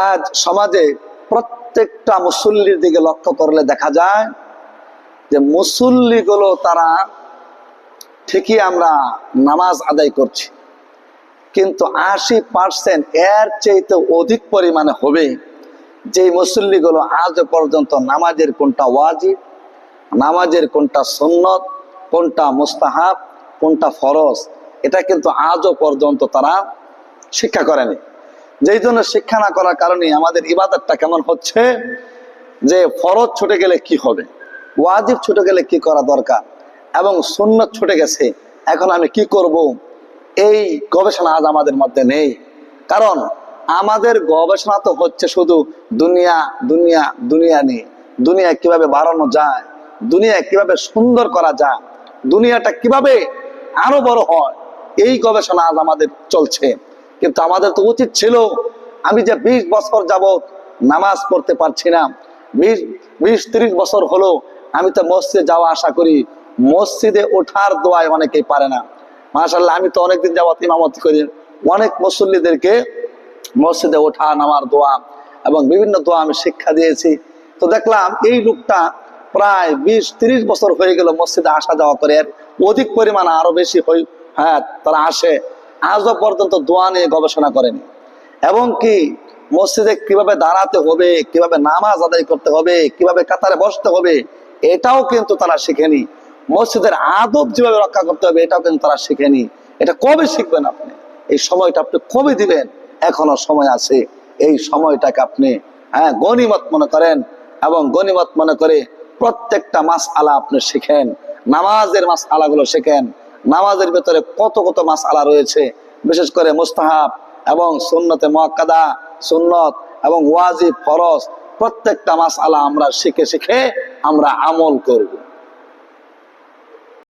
আজ সমাজে প্রত্যেকটা মুসল্লির দিকে লক্ষ্য করলে দেখা যায় যে মুসল্লিগুলো তারা ঠিকই আমরা নামাজ আদায় করছি, কিন্তু 80% এর চাইতে অধিক পরিমাণে হবে যে মুসল্লিগুলো আজ পর্যন্ত নামাজের কোনটা ওয়াজিব, নামাজের কোনটা সুন্নত, কোনটা মুস্তাহাব, কোনটা ফরজ, এটা কিন্তু আজও পর্যন্ত তারা শিক্ষা করেনি। যেই জন্য শিক্ষা না করার কারণে আমাদের ইবাদতটা কেমন হচ্ছে, যে ফরজ ছুটে গেলে কি হবে, ওয়াজিব ছুটে গেলে কি করা দরকার, এবং সুন্নত ছুটে গেছে এখন আমি কি করব, এই গবেষণা আজ আমাদের মধ্যে নেই। কারণ আমাদের গবেষণা তো হচ্ছে শুধু দুনিয়া দুনিয়া দুনিয়া নিয়ে, দুনিয়া কিভাবে বাড়ানো যায়, দুনিয়া কিভাবে সুন্দর করা যায়, দুনিয়াটা কিভাবে আরো বড় হয়, এই গবেষণা আজ আমাদের চলছে। কিন্তু আমাদের তো উচিত ছিল, আমি যে 20 বছর যাবত নামাজ পড়তে পারছি না, 20-30 বছর হলো আমি তো মসজিদে যাওয়া আশা করি, মসজিদে ওঠার দোয়ায় অনেকেই পারে না। মাশাআল্লাহ, আমি তো অনেকদিন যাবত ইমামতি করি, অনেক মুসল্লিদেরকে মসজিদে ওঠা নামার দোয়া এবং বিভিন্ন দোয়া আমি শিক্ষা দিয়েছি। তো দেখলাম এই লোকটা প্রায় 20-30 বছর হয়ে গেল মসজিদে আসা যাওয়া করে, অধিক পরিমাণে আরো বেশি তারা আসে, আজও পর্যন্ত দোয়া নিয়ে গবেষণা করেনি। এবং কি মসজিদে কিভাবে দাঁড়াতে হবে, কিভাবে নামাজ আদায় করতে হবে, কিভাবে কাতারে বসতে হবে, এটাও কিন্তু তারা শিখেনি। মসজিদের আদব যেভাবে রক্ষা করতে হবে, এটাও কিন্তু তারা শিখেনি। এটা কবে শিখবেন আপনি? এই সময়টা আপনি কবে দিবেন? এখনো সময় আছে। এই সময়টাকে আপনি গনিমত মনে করেন, এবং গনিমত মনে করে প্রত্যেকটা মাসআলা আপনি শিখেন, নামাজের মাসআলাগুলো শিখেন। নামাজের ভিতরে কত কত মাসআলা রয়েছে, বিশেষ করে মুস্তাহাব এবং সুন্নতে মুআক্কাদা, সুন্নত এবং ওয়াজিব ফরজ, প্রত্যেকটা মাসআলা আমরা শিখে শিখে আমরা আমল করব।